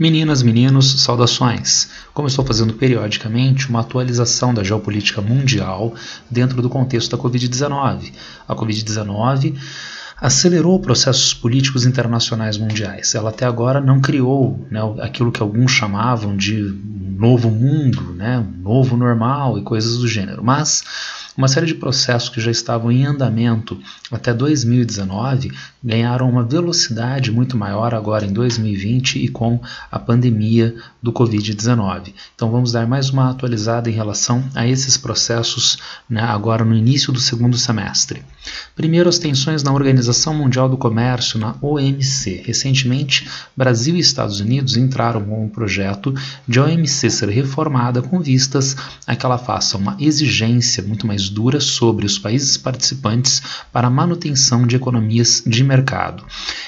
Meninas, meninos, saudações! Como estou fazendo periodicamente uma atualização da geopolítica mundial dentro do contexto da Covid-19. A Covid-19 acelerou processos políticos internacionais mundiais. Ela até agora não criou aquilo que alguns chamavam de novo mundo, um novo normal e coisas do gênero, mas uma série de processos que já estavam em andamento até 2019 ganharam uma velocidade muito maior agora em 2020 e com a pandemia do Covid-19. Então vamos dar mais uma atualizada em relação a esses processos agora no início do segundo semestre. Primeiro, as tensões na Organização Mundial do Comércio, na OMC. Recentemente, Brasil e Estados Unidos entraram com um projeto de a OMC ser reformada com vistas a que ela faça uma exigência muito mais dura sobre os países participantes para a manutenção de economias de mercado.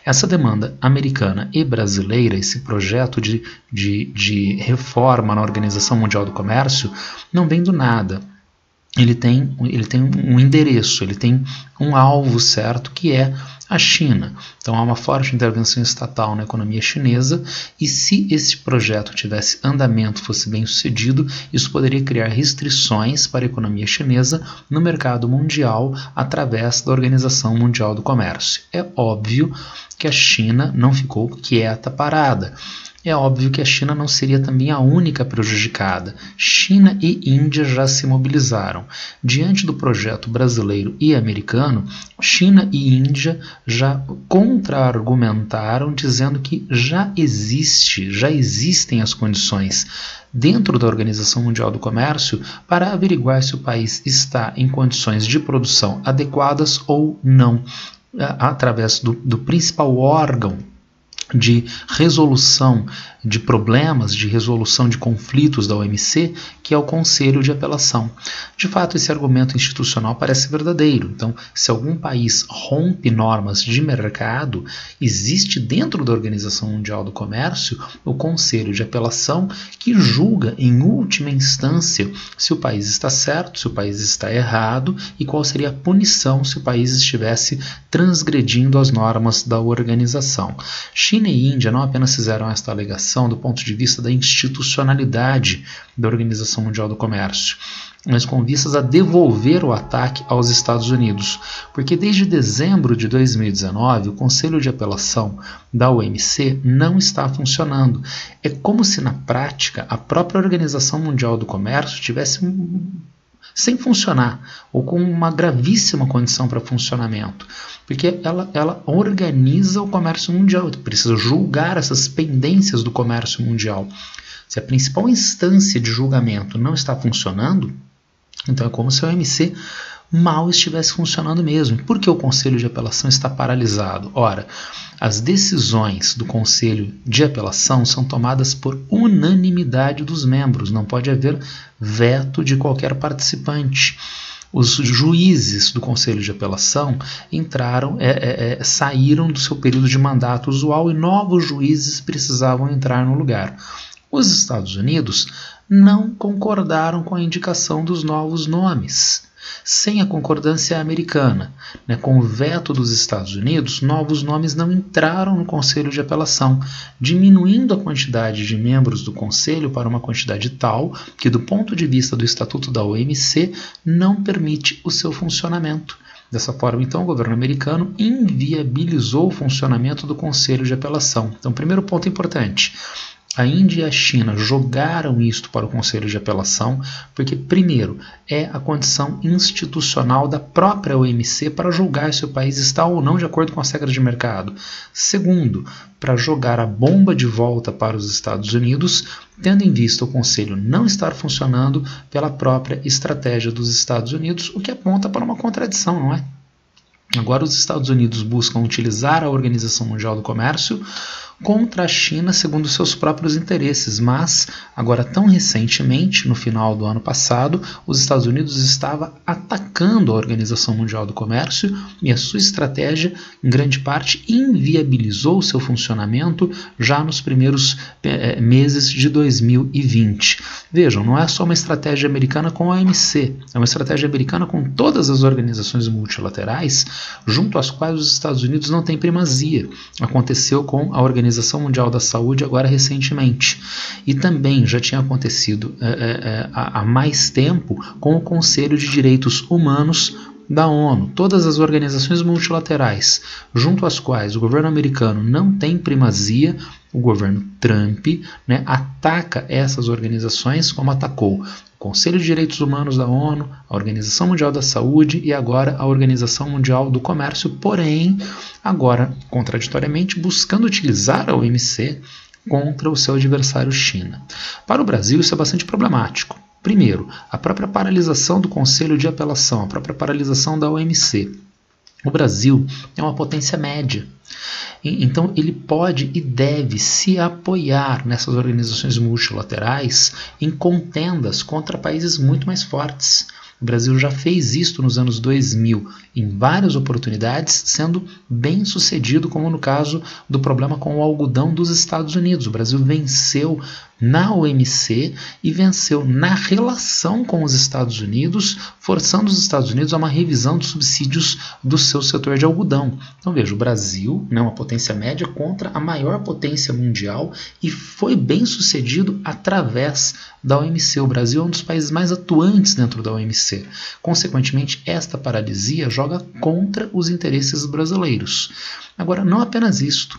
Essa demanda americana e brasileira, esse projeto de reforma na Organização Mundial do Comércio, não vem do nada. Ele tem um endereço, ele tem um alvo certo, que é a China. Então há uma forte intervenção estatal na economia chinesa, e se esse projeto tivesse andamento, fosse bem sucedido, isso poderia criar restrições para a economia chinesa no mercado mundial através da Organização Mundial do Comércio. É óbvio que a China não ficou quieta, parada. É óbvio que a China não seria também a única prejudicada. China e Índia já se mobilizaram. Diante do projeto brasileiro e americano, China e Índia já contra-argumentaram, dizendo que já existem as condições dentro da Organização Mundial do Comércio para averiguar se o país está em condições de produção adequadas ou não, através do principal órgão de resolução de problemas, de resolução de conflitos da OMC, que é o Conselho de Apelação. De fato, esse argumento institucional parece verdadeiro. Então, se algum país rompe normas de mercado, existe dentro da Organização Mundial do Comércio o Conselho de Apelação, que julga em última instância se o país está certo, se o país está errado e qual seria a punição se o país estivesse transgredindo as normas da organização. China e Índia não apenas fizeram esta alegação do ponto de vista da institucionalidade da Organização Mundial do Comércio, mas com vistas a devolver o ataque aos Estados Unidos, porque desde dezembro de 2019 o Conselho de Apelação da OMC não está funcionando. É como se na prática a própria Organização Mundial do Comércio estivesse sem funcionar, ou com uma gravíssima condição para funcionamento, porque ela organiza o comércio mundial, precisa julgar essas pendências do comércio mundial. Se a principal instância de julgamento não está funcionando, então é como se a OMC mal estivesse funcionando mesmo. Por que o Conselho de Apelação está paralisado? Ora, as decisões do Conselho de Apelação são tomadas por unanimidade dos membros, não pode haver veto de qualquer participante. Os juízes do Conselho de Apelação saíram do seu período de mandato usual e novos juízes precisavam entrar no lugar. Os Estados Unidos não concordaram com a indicação dos novos nomes. Sem a concordância americana, com o veto dos Estados Unidos, novos nomes não entraram no Conselho de Apelação, diminuindo a quantidade de membros do Conselho para uma quantidade tal que, do ponto de vista do Estatuto da OMC, não permite o seu funcionamento. Dessa forma, então, o governo americano inviabilizou o funcionamento do Conselho de Apelação. Então, primeiro ponto importante: a Índia e a China jogaram isto para o Conselho de Apelação porque, primeiro, é a condição institucional da própria OMC para julgar se o país está ou não de acordo com as regras de mercado. Segundo, para jogar a bomba de volta para os Estados Unidos, tendo em vista o Conselho não estar funcionando pela própria estratégia dos Estados Unidos, o que aponta para uma contradição, não é? Agora os Estados Unidos buscam utilizar a Organização Mundial do Comércio contra a China segundo seus próprios interesses, mas agora tão recentemente, no final do ano passado, os Estados Unidos estava atacando a Organização Mundial do Comércio e a sua estratégia, em grande parte, inviabilizou o seu funcionamento já nos primeiros meses de 2020. Vejam, não é só uma estratégia americana com a OMC, é uma estratégia americana com todas as organizações multilaterais, junto às quais os Estados Unidos não têm primazia. Aconteceu com a Organização Organização Mundial da Saúde agora recentemente. E também já tinha acontecido há mais tempo com o Conselho de Direitos Humanos da ONU. Todas as organizações multilaterais, junto às quais o governo americano não tem primazia, o governo Trump, né, ataca essas organizações como atacou o Conselho de Direitos Humanos da ONU, a Organização Mundial da Saúde e agora a Organização Mundial do Comércio, porém, agora, contraditoriamente, buscando utilizar a OMC contra o seu adversário China. Para o Brasil isso é bastante problemático. Primeiro, a própria paralisação do Conselho de Apelação, a própria paralisação da OMC. O Brasil é uma potência média. Então ele pode e deve se apoiar nessas organizações multilaterais em contendas contra países muito mais fortes. O Brasil já fez isso nos anos 2000 em várias oportunidades, sendo bem sucedido, como no caso do problema com o algodão dos Estados Unidos. O Brasil venceu na OMC e venceu na relação com os Estados Unidos, forçando os Estados Unidos a uma revisão dos subsídios do seu setor de algodão. Então veja, o Brasil, né, uma potência média contra a maior potência mundial, e foi bem sucedido através da OMC. O Brasil é um dos países mais atuantes dentro da OMC. Consequentemente, esta paralisia joga contra os interesses brasileiros. Agora, não apenas isto.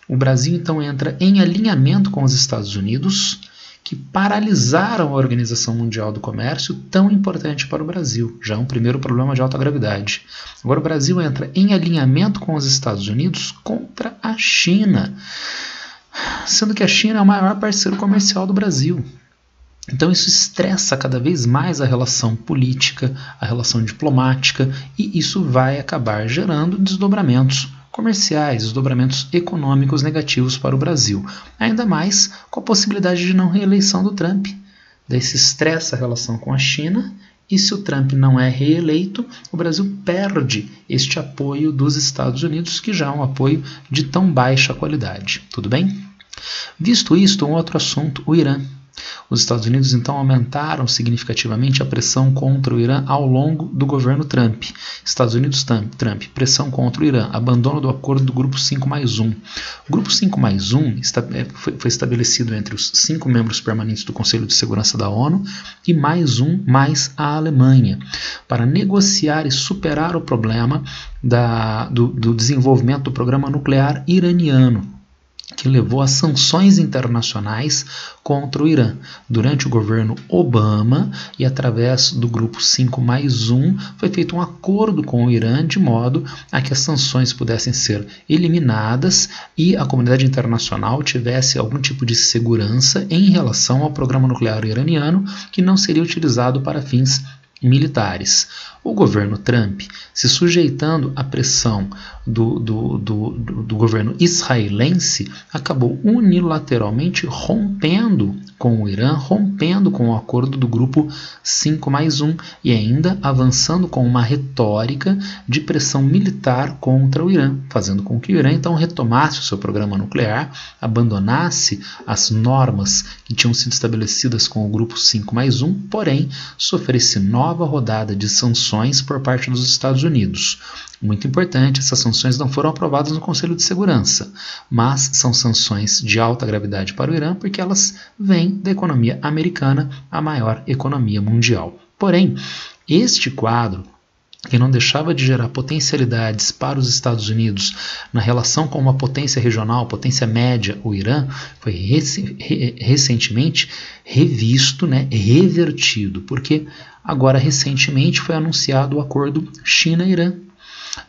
O Brasil então entra em alinhamento com os Estados Unidos, que paralisaram a Organização Mundial do Comércio, tão importante para o Brasil. Já é um primeiro problema de alta gravidade. Agora o Brasil entra em alinhamento com os Estados Unidos contra a China, sendo que a China é o maior parceiro comercial do Brasil. Então isso estressa cada vez mais a relação política, a relação diplomática, e isso vai acabar gerando desdobramentos comerciais, desdobramentos econômicos negativos para o Brasil. Ainda mais com a possibilidade de não reeleição do Trump. Daí se estressa a relação com a China, e se o Trump não é reeleito, o Brasil perde este apoio dos Estados Unidos, que já é um apoio de tão baixa qualidade. Tudo bem? Visto isto, um outro assunto, o Irã. Os Estados Unidos então aumentaram significativamente a pressão contra o Irã ao longo do governo Trump. Estados Unidos, Trump, pressão contra o Irã, abandono do acordo do Grupo 5+1. O Grupo 5+1 foi estabelecido entre os 5 membros permanentes do Conselho de Segurança da ONU e mais a Alemanha, para negociar e superar o problema do desenvolvimento do programa nuclear iraniano, que levou a sanções internacionais contra o Irã. Durante o governo Obama e através do Grupo 5+1 foi feito um acordo com o Irã de modo a que as sanções pudessem ser eliminadas e a comunidade internacional tivesse algum tipo de segurança em relação ao programa nuclear iraniano, que não seria utilizado para fins militares. O governo Trump, se sujeitando à pressão do governo israelense, acabou unilateralmente rompendo com o Irã, rompendo com o acordo do Grupo 5+1 e ainda avançando com uma retórica de pressão militar contra o Irã, fazendo com que o Irã então retomasse o seu programa nuclear, abandonasse as normas que tinham sido estabelecidas com o Grupo 5+1, porém sofresse nova rodada de sanções por parte dos Estados Unidos. Muito importante, essas sanções não foram aprovadas no Conselho de Segurança, mas são sanções de alta gravidade para o Irã porque elas vêm da economia americana, a maior economia mundial. Porém, este quadro, que não deixava de gerar potencialidades para os Estados Unidos na relação com uma potência regional, potência média, o Irã, foi recentemente revisto, revertido, porque agora recentemente foi anunciado o acordo China-Irã.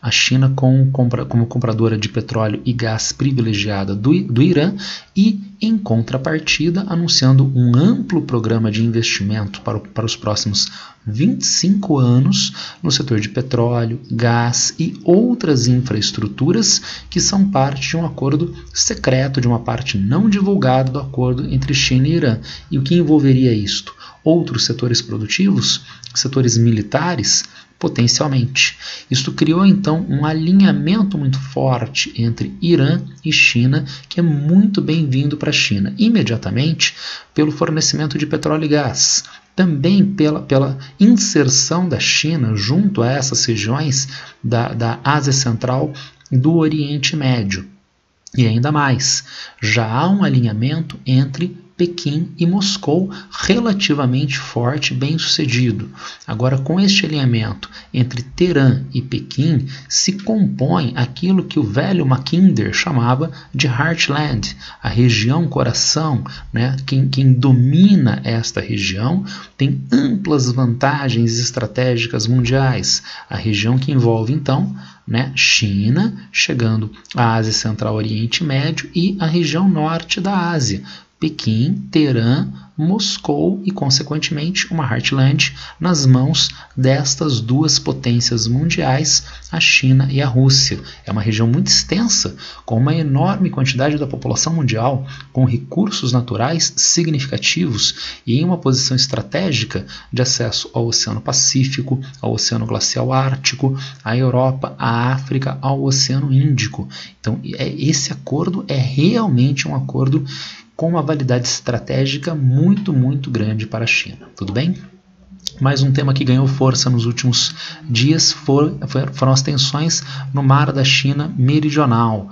A China como compradora de petróleo e gás privilegiada do Irã e, em contrapartida, anunciando um amplo programa de investimento para os próximos 25 anos no setor de petróleo, gás e outras infraestruturas que são parte de um acordo secreto, de uma parte não divulgada do acordo entre China e Irã. E o que envolveria isto? Outros setores produtivos, setores militares, potencialmente. Isto criou então um alinhamento muito forte entre Irã e China, que é muito bem-vindo para a China, imediatamente pelo fornecimento de petróleo e gás, também pela inserção da China junto a essas regiões da Ásia Central e do Oriente Médio. E ainda mais, já há um alinhamento entre Pequim e Moscou relativamente forte e bem sucedido. Agora, com este alinhamento entre Teherã e Pequim, se compõe aquilo que o velho Mackinder chamava de Heartland, a região coração, né? Quem domina esta região tem amplas vantagens estratégicas mundiais. A região que envolve, então, né, China, chegando à Ásia Central, Oriente Médio e a região norte da Ásia, Pequim, Teherã, Moscou e, consequentemente, uma Heartland nas mãos destas duas potências mundiais, a China e a Rússia. É uma região muito extensa, com uma enorme quantidade da população mundial, com recursos naturais significativos e em uma posição estratégica de acesso ao Oceano Pacífico, ao Oceano Glacial Ártico, à Europa, à África, ao Oceano Índico. Então, esse acordo é realmente um acordo com uma validade estratégica muito, muito grande para a China. Tudo bem? Mais um tema que ganhou força nos últimos dias foram as tensões no Mar da China Meridional.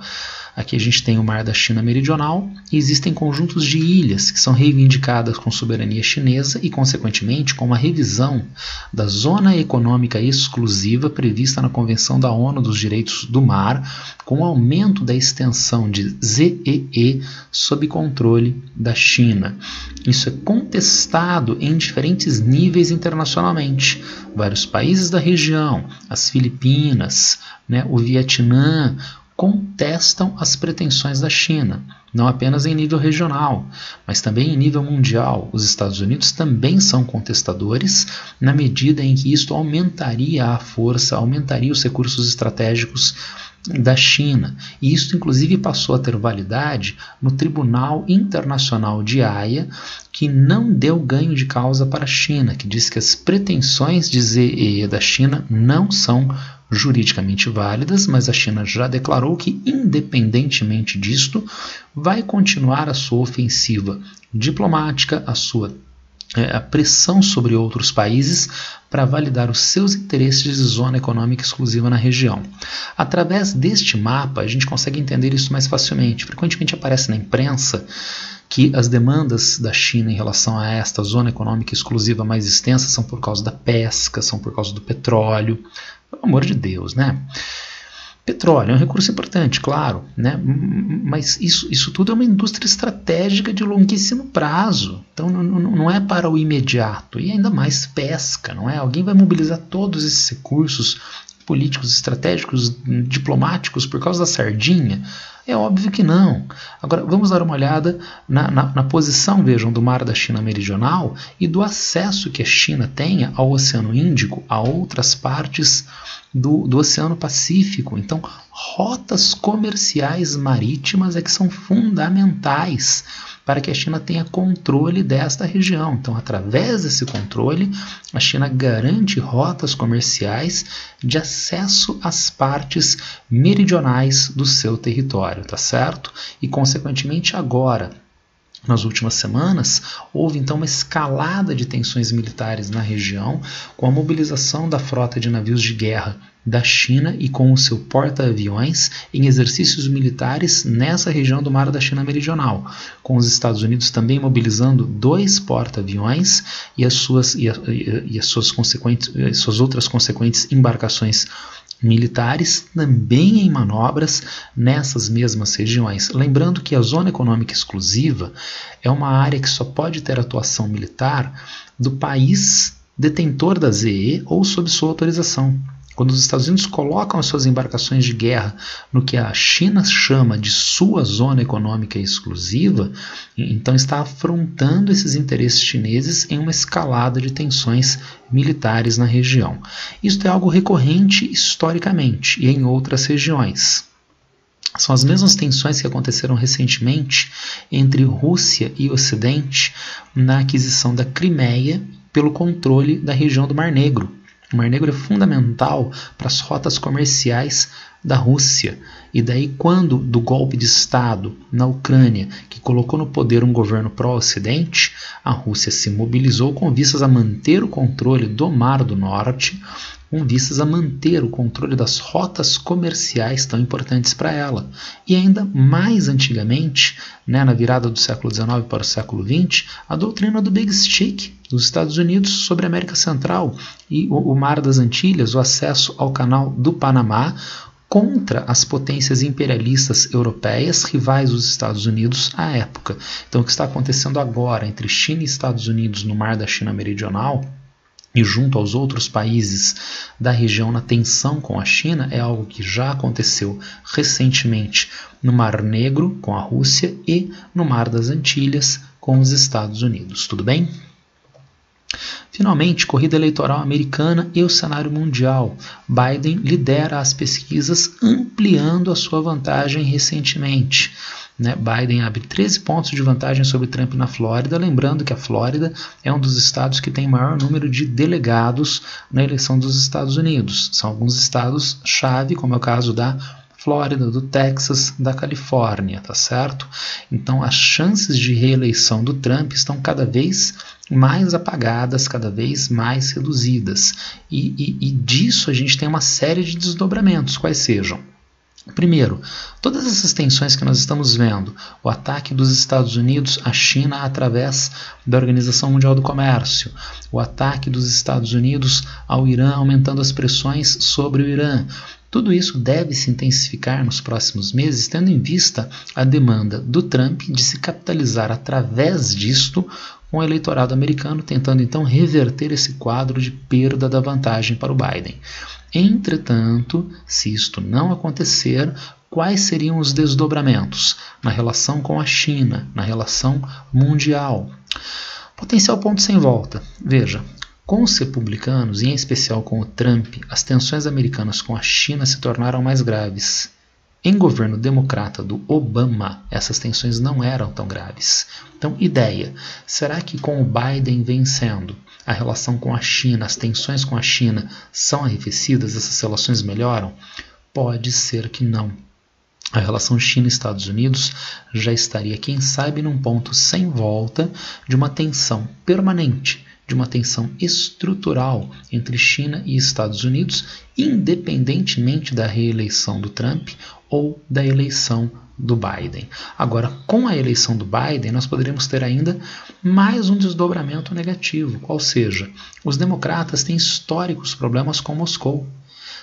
Aqui a gente tem o Mar da China Meridional e existem conjuntos de ilhas que são reivindicadas com soberania chinesa e, consequentemente, com uma revisão da Zona Econômica Exclusiva prevista na Convenção da ONU dos Direitos do Mar, com o aumento da extensão de ZEE sob controle da China. Isso é contestado em diferentes níveis internacionalmente. Vários países da região, as Filipinas, né, o Vietnã, contestam as pretensões da China, não apenas em nível regional, mas também em nível mundial. Os Estados Unidos também são contestadores, na medida em que isto aumentaria a força, aumentaria os recursos estratégicos da China. E isso, inclusive, passou a ter validade no Tribunal Internacional de Haia, que não deu ganho de causa para a China, que diz que as pretensões de ZEE da China não são juridicamente válidas, mas a China já declarou que, independentemente disto, vai continuar a sua ofensiva diplomática, a pressão sobre outros países para validar os seus interesses de zona econômica exclusiva na região. Através deste mapa, a gente consegue entender isso mais facilmente. Frequentemente aparece na imprensa que as demandas da China em relação a esta zona econômica exclusiva mais extensa são por causa da pesca, são por causa do petróleo. Pelo amor de Deus, né? Petróleo é um recurso importante, claro, né? Mas isso tudo é uma indústria estratégica de longuíssimo prazo. Então não é para o imediato, e ainda mais pesca, não é? Alguém vai mobilizar todos esses recursos políticos, estratégicos, diplomáticos por causa da sardinha? É óbvio que não. Agora vamos dar uma olhada na posição, vejam, do Mar da China Meridional e do acesso que a China tenha ao Oceano Índico, a outras partes do Oceano Pacífico. Então, rotas comerciais marítimas é que são fundamentais para que a China tenha controle desta região. Então, através desse controle, a China garante rotas comerciais de acesso às partes meridionais do seu território, tá certo? E, consequentemente, agora, nas últimas semanas, houve então uma escalada de tensões militares na região, com a mobilização da frota de navios de guerra da China e com o seu porta-aviões em exercícios militares nessa região do Mar da China Meridional, com os Estados Unidos também mobilizando 2 porta-aviões e as suas outras consequentes embarcações militares também em manobras nessas mesmas regiões. Lembrando que a Zona Econômica Exclusiva é uma área que só pode ter atuação militar do país detentor da ZE ou sob sua autorização. Quando os Estados Unidos colocam as suas embarcações de guerra no que a China chama de sua zona econômica exclusiva, então está afrontando esses interesses chineses em uma escalada de tensões militares na região. Isto é algo recorrente historicamente e em outras regiões. São as mesmas tensões que aconteceram recentemente entre Rússia e Ocidente na aquisição da Crimeia pelo controle da região do Mar Negro. O Mar Negro é fundamental para as rotas comerciais da Rússia. E daí, quando do golpe de Estado na Ucrânia, que colocou no poder um governo pró-Ocidente, a Rússia se mobilizou com vistas a manter o controle do Mar do Norte, com vistas a manter o controle das rotas comerciais tão importantes para ela. E ainda mais antigamente, né, na virada do século XIX para o século XX, a doutrina do Big Stick dos Estados Unidos sobre a América Central e o Mar das Antilhas, o acesso ao Canal do Panamá, contra as potências imperialistas europeias rivais dos Estados Unidos à época. Então, o que está acontecendo agora entre China e Estados Unidos no Mar da China Meridional e junto aos outros países da região na tensão com a China é algo que já aconteceu recentemente no Mar Negro com a Rússia e no Mar das Antilhas com os Estados Unidos. Tudo bem? Finalmente, corrida eleitoral americana e o cenário mundial. Biden lidera as pesquisas, ampliando a sua vantagem recentemente. Biden abre 13 pontos de vantagem sobre Trump na Flórida, lembrando que a Flórida é um dos estados que tem maior número de delegados na eleição dos Estados Unidos. São alguns estados-chave, como é o caso da Flórida, do Texas, da Califórnia, tá certo? Então as chances de reeleição do Trump estão cada vez mais apagadas, cada vez mais reduzidas. E disso a gente tem uma série de desdobramentos, quais sejam. Primeiro, todas essas tensões que nós estamos vendo, o ataque dos Estados Unidos à China através da Organização Mundial do Comércio, o ataque dos Estados Unidos ao Irã aumentando as pressões sobre o Irã, tudo isso deve se intensificar nos próximos meses, tendo em vista a demanda do Trump de se capitalizar através disto com o eleitorado americano, tentando então reverter esse quadro de perda da vantagem para o Biden. Entretanto, se isto não acontecer, quais seriam os desdobramentos na relação com a China, na relação mundial? Potencial ponto sem volta. Veja, com os republicanos, e em especial com o Trump, as tensões americanas com a China se tornaram mais graves. Em governo democrata do Obama, essas tensões não eram tão graves. Então, ideia, será que com o Biden vencendo, a relação com a China, as tensões com a China são arrefecidas, essas relações melhoram? Pode ser que não. A relação China-Estados Unidos já estaria, quem sabe, num ponto sem volta de uma tensão permanente, de uma tensão estrutural entre China e Estados Unidos, independentemente da reeleição do Trump ou da eleição do Biden. Agora, com a eleição do Biden, nós poderíamos ter ainda mais um desdobramento negativo, qual seja, os democratas têm históricos problemas com Moscou.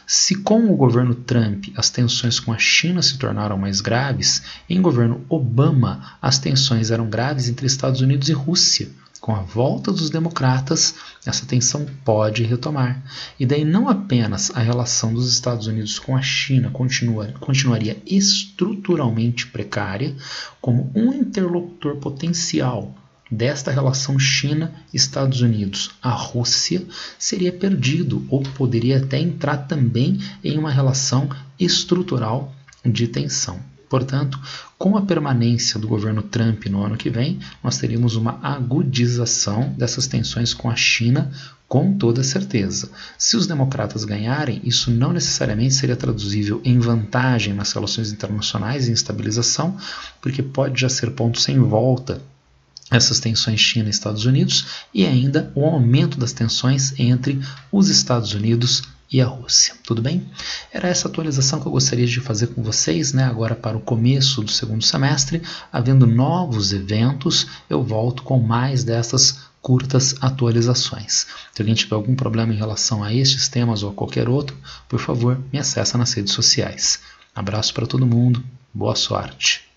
Se com o governo Trump as tensões com a China se tornaram mais graves, em governo Obama as tensões eram graves entre Estados Unidos e Rússia. Com a volta dos democratas, essa tensão pode retomar. E daí não apenas a relação dos Estados Unidos com a China continuaria estruturalmente precária, como um interlocutor potencial desta relação China-Estados Unidos, a Rússia, seria perdido ou poderia até entrar também em uma relação estrutural de tensão. Portanto, com a permanência do governo Trump no ano que vem, nós teríamos uma agudização dessas tensões com a China, com toda certeza. Se os democratas ganharem, isso não necessariamente seria traduzível em vantagem nas relações internacionais e em estabilização, porque pode já ser ponto sem volta essas tensões China e Estados Unidos e ainda o aumento das tensões entre os Estados Unidos e a Rússia. Tudo bem? Era essa atualização que eu gostaria de fazer com vocês, agora para o começo do segundo semestre. Havendo novos eventos, eu volto com mais dessas curtas atualizações. Se alguém tiver algum problema em relação a estes temas ou a qualquer outro, por favor, me acesse nas redes sociais. Abraço para todo mundo, boa sorte!